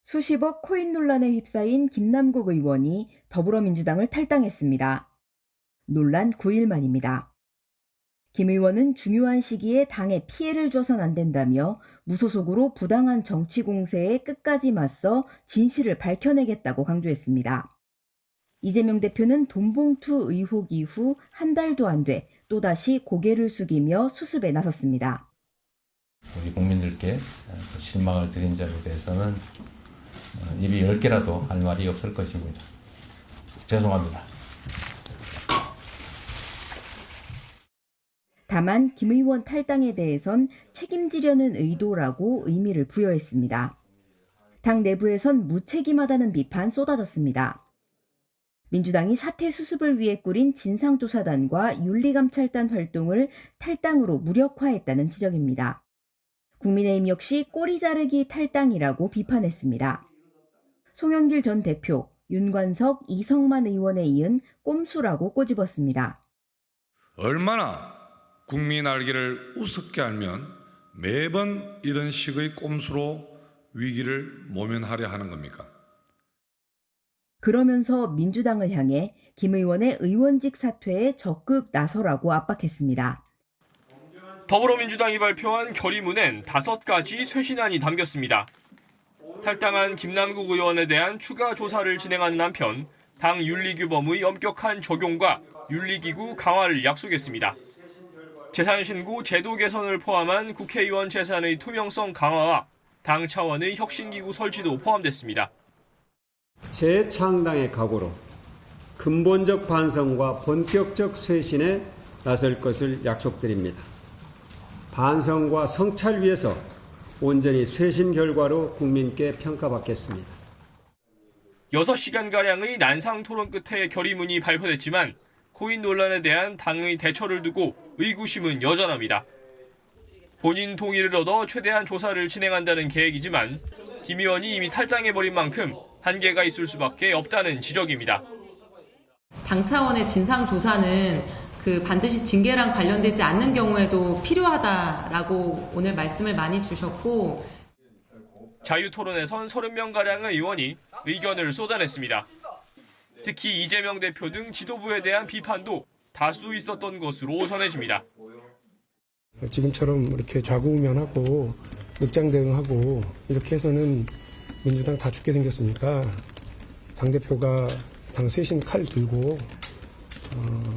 수십억 코인 논란에 휩싸인 김남국 의원이 더불어민주당을 탈당했습니다. 논란 9일 만입니다. 김 의원은 중요한 시기에 당에 피해를 줘선 안 된다며 무소속으로 부당한 정치 공세에 끝까지 맞서 진실을 밝혀내겠다고 강조했습니다. 이재명 대표는 돈봉투 의혹 이후 한 달도 안 돼 또다시 고개를 숙이며 수습에 나섰습니다. 우리 국민들께 실망을 드린 점에 대해서는 입이 10개라도 할 말이 없을 것입니다. 죄송합니다. 다만 김 의원 탈당에 대해선 책임지려는 의도라고 의미를 부여했습니다. 당 내부에선 무책임하다는 비판 쏟아졌습니다. 민주당이 사태 수습을 위해 꾸린 진상조사단과 윤리감찰단 활동을 탈당으로 무력화했다는 지적입니다. 국민의힘 역시 꼬리 자르기 탈당이라고 비판했습니다. 송영길 전 대표, 윤관석, 이성만 의원에 이은 꼼수라고 꼬집었습니다. 얼마나 국민 알기를 우습게 알면 매번 이런 식의 꼼수로 위기를 모면하려 하는 겁니까? 그러면서 민주당을 향해 김 의원의 의원직 사퇴에 적극 나서라고 압박했습니다. 더불어민주당이 발표한 결의문엔 5가지 쇄신안이 담겼습니다. 탈당한 김남국 의원에 대한 추가 조사를 진행하는 한편 당 윤리규범의 엄격한 적용과 윤리기구 강화를 약속했습니다. 재산신고 제도 개선을 포함한 국회의원 재산의 투명성 강화와 당 차원의 혁신기구 설치도 포함됐습니다. 재창당의 각오로 근본적 반성과 본격적 쇄신에 나설 것을 약속드립니다. 반성과 성찰 위해서 온전히 쇄신 결과로 국민께 평가받겠습니다. 6시간가량의 난상 토론 끝에 결의문이 발표됐지만 코인 논란에 대한 당의 대처를 두고 의구심은 여전합니다. 본인 동의를 얻어 최대한 조사를 진행한다는 계획이지만 김 의원이 이미 탈당해버린 만큼 한계가 있을 수밖에 없다는 지적입니다. 당 차원의 진상조사는 반드시 징계랑 관련되지 않는 경우에도 필요하다라고 오늘 말씀을 많이 주셨고, 자유토론에선 30명가량의 의원이 의견을 쏟아냈습니다. 특히 이재명 대표 등 지도부에 대한 비판도 다수 있었던 것으로 전해집니다. 지금처럼 이렇게 좌구우면하고 늑장 대응하고 이렇게 해서는 민주당 다 죽게 생겼으니까 당대표가 당 쇄신 칼 들고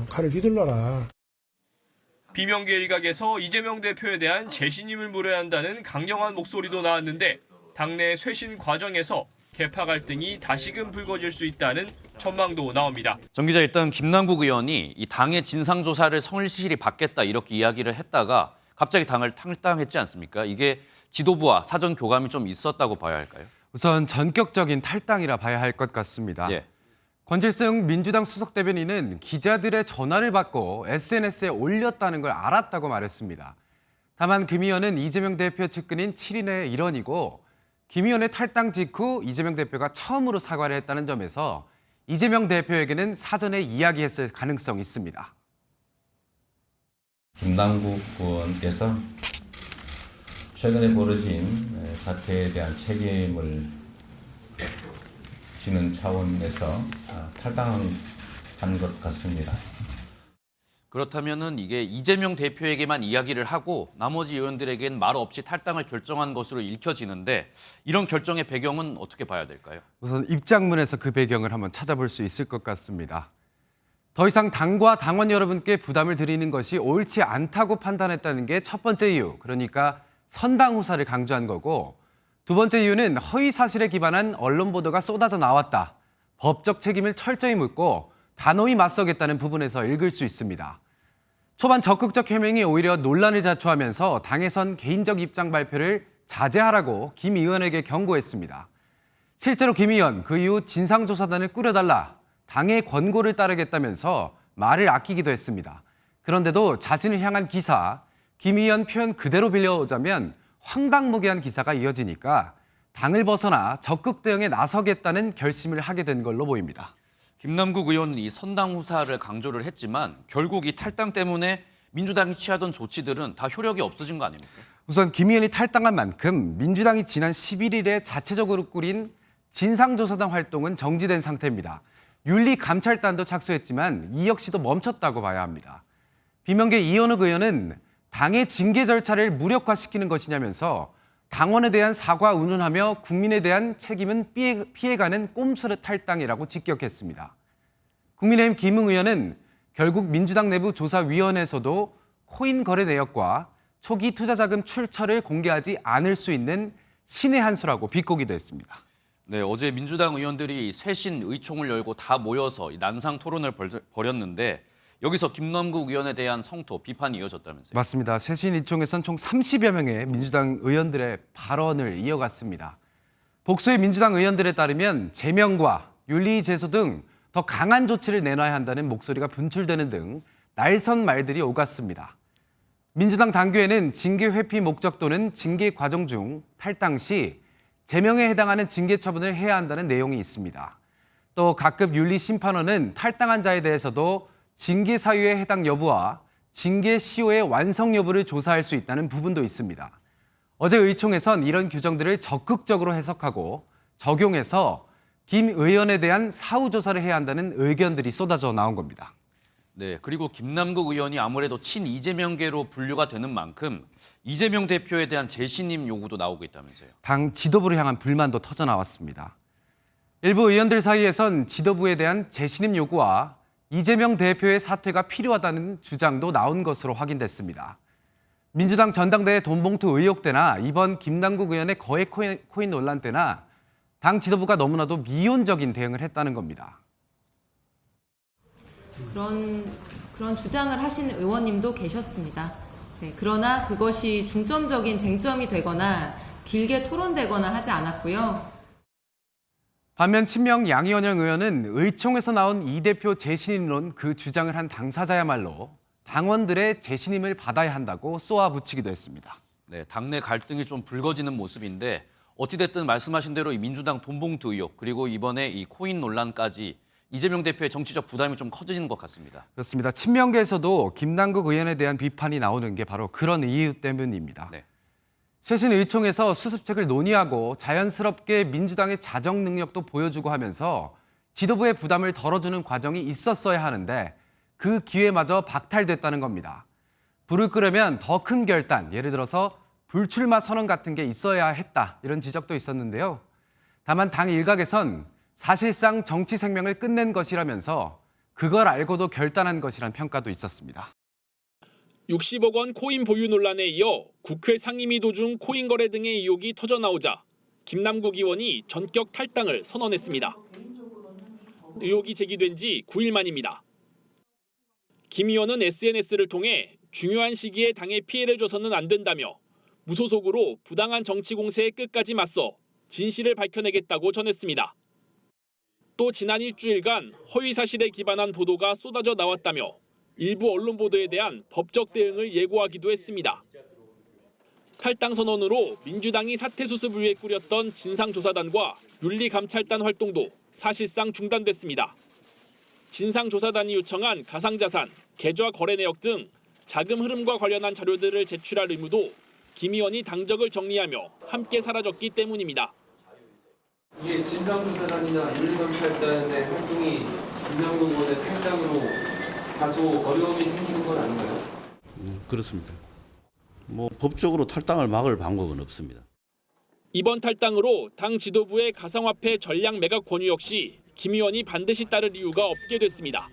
칼을 휘둘러라. 비명계 일각에서 이재명 대표에 대한 재신임을 물어야 한다는 강경한 목소리도 나왔는데 당내 쇄신 과정에서 계파 갈등이 다시금 불거질 수 있다는 전망도 나옵니다. 정 기자, 일단 김남국 의원이 이 당의 진상조사를 성실히 받겠다 이렇게 이야기를 했다가 갑자기 당을 탈당했지 않습니까? 이게 지도부와 사전 교감이 좀 있었다고 봐야 할까요? 우선 전격적인 탈당이라 봐야 할 것 같습니다. 예. 권질성 민주당 수석 대변인은 기자들의 전화를 받고 SNS에 올렸다는 걸 알았다고 말했습니다. 다만 김 의원은 이재명 대표 측근인 7인의 일원이고 김 의원의 탈당 직후 이재명 대표가 처음으로 사과를 했다는 점에서 이재명 대표에게는 사전에 이야기했을 가능성이 있습니다. 김남국 의원께서 최근에 벌어진 사태에 대한 책임을 지는 차원에서 탈당한 것 같습니다. 그렇다면은 이게 이재명 대표에게만 이야기를 하고 나머지 의원들에겐 말 없이 탈당을 결정한 것으로 읽혀지는데 이런 결정의 배경은 어떻게 봐야 될까요? 우선 입장문에서 그 배경을 한번 찾아볼 수 있을 것 같습니다. 더 이상 당과 당원 여러분께 부담을 드리는 것이 옳지 않다고 판단했다는 게 첫 번째 이유, 그러니까 선당후사를 강조한 거고, 두 번째 이유는 허위 사실에 기반한 언론 보도가 쏟아져 나왔다. 법적 책임을 철저히 묻고 단호히 맞서겠다는 부분에서 읽을 수 있습니다. 초반 적극적 해명이 오히려 논란을 자초하면서 당에선 개인적 입장 발표를 자제하라고 김 의원에게 경고했습니다. 실제로 김 의원 그 이후 진상조사단을 꾸려달라, 당의 권고를 따르겠다면서 말을 아끼기도 했습니다. 그런데도 자신을 향한 기사, 김 의원 표현 그대로 빌려오자면 황당무계한 기사가 이어지니까 당을 벗어나 적극 대응에 나서겠다는 결심을 하게 된 걸로 보입니다. 김남국 의원은 이 선당후사를 강조를 했지만 결국 이 탈당 때문에 민주당이 취하던 조치들은 다 효력이 없어진 거 아닙니까? 우선 김 의원이 탈당한 만큼 민주당이 지난 11일에 자체적으로 꾸린 진상조사단 활동은 정지된 상태입니다. 윤리감찰단도 착수했지만 이 역시도 멈췄다고 봐야 합니다. 비명계 이현욱 의원은 당의 징계 절차를 무력화시키는 것이냐면서 당원에 대한 사과 운운하며 국민에 대한 책임은 피해가는 꼼수를 탈당이라고 직격했습니다. 국민의힘 김웅 의원은 결국 민주당 내부 조사위원회에서도 코인 거래 내역과 초기 투자자금 출처를 공개하지 않을 수 있는 신의 한 수라고 비꼬기도 했습니다. 네, 어제 민주당 의원들이 쇄신 의총을 열고 다 모여서 난상 토론을 벌였는데 여기서 김남국 의원에 대한 성토, 비판이 이어졌다면서요? 맞습니다. 쇄신 의총에선 총 30여 명의 민주당 의원들의 발언을 이어갔습니다. 복수의 민주당 의원들에 따르면 제명과 윤리 제소 등 더 강한 조치를 내놔야 한다는 목소리가 분출되는 등 날선 말들이 오갔습니다. 민주당 당규에는 징계 회피 목적 또는 징계 과정 중 탈당 시 제명에 해당하는 징계 처분을 해야 한다는 내용이 있습니다. 또 각급 윤리심판원은 탈당한 자에 대해서도 징계 사유의 해당 여부와 징계 시효의 완성 여부를 조사할 수 있다는 부분도 있습니다. 어제 의총에선 이런 규정들을 적극적으로 해석하고 적용해서 김 의원에 대한 사후 조사를 해야 한다는 의견들이 쏟아져 나온 겁니다. 네, 그리고 김남국 의원이 아무래도 친 이재명계로 분류가 되는 만큼 이재명 대표에 대한 재신임 요구도 나오고 있다면서요. 당 지도부를 향한 불만도 터져 나왔습니다. 일부 의원들 사이에선 지도부에 대한 재신임 요구와 이재명 대표의 사퇴가 필요하다는 주장도 나온 것으로 확인됐습니다. 민주당 전당대회 돈봉투 의혹 때나 이번 김남국 의원의 거액 코인 논란 때나 당 지도부가 너무나도 미온적인 대응을 했다는 겁니다. 그런 주장을 하시는 의원님도 계셨습니다. 네, 그러나 그것이 중점적인 쟁점이 되거나 길게 토론되거나 하지 않았고요. 반면 친명 양이원영 의원은 의총에서 나온 이 대표 재신임론 그 주장을 한 당사자야말로 당원들의 재신임을 받아야 한다고 쏘아붙이기도 했습니다. 네, 당내 갈등이 좀 불거지는 모습인데 어찌됐든 말씀하신 대로 이 민주당 돈봉투 의혹 그리고 이번에 이 코인 논란까지 이재명 대표의 정치적 부담이 좀 커지는 것 같습니다. 그렇습니다. 친명계에서도 김남국 의원에 대한 비판이 나오는 게 바로 그런 이유 때문입니다. 네. 쇄신 의총에서 수습책을 논의하고 자연스럽게 민주당의 자정 능력도 보여주고 하면서 지도부의 부담을 덜어주는 과정이 있었어야 하는데 그 기회마저 박탈됐다는 겁니다. 불을 끄려면 더 큰 결단, 예를 들어서 불출마 선언 같은 게 있어야 했다 이런 지적도 있었는데요. 다만 당 일각에선 사실상 정치 생명을 끝낸 것이라면서 그걸 알고도 결단한 것이란 평가도 있었습니다. 60억 원 코인 보유 논란에 이어 국회 상임위 도중 코인 거래 등의 의혹이 터져나오자 김남국 의원이 전격 탈당을 선언했습니다. 의혹이 제기된 지 9일 만입니다. 김 의원은 SNS를 통해 중요한 시기에 당에 피해를 줘서는 안 된다며 무소속으로 부당한 정치 공세에 끝까지 맞서 진실을 밝혀내겠다고 전했습니다. 또 지난 일주일간 허위 사실에 기반한 보도가 쏟아져 나왔다며 일부 언론 보도에 대한 법적 대응을 예고하기도 했습니다. 탈당 선언으로 민주당이 사퇴 수습을 위해 꾸렸던 진상조사단과 윤리감찰단 활동도 사실상 중단됐습니다. 진상조사단이 요청한 가상자산, 계좌 거래 내역 등 자금 흐름과 관련한 자료들을 제출할 의무도 김 의원이 당적을 정리하며 함께 사라졌기 때문입니다. 이게 진상조사단이나 윤리감찰단의 활동이 김남국 의원의 탈당으로 다소 어려움이 생기는 건 아닌가요? 그렇습니다. 법적으로 탈당을 막을 방법은 없습니다. 이번 탈당으로 당 지도부의 가상화폐 전량 매각 권유 역시 김 의원이 반드시 따를 이유가 없게 됐습니다.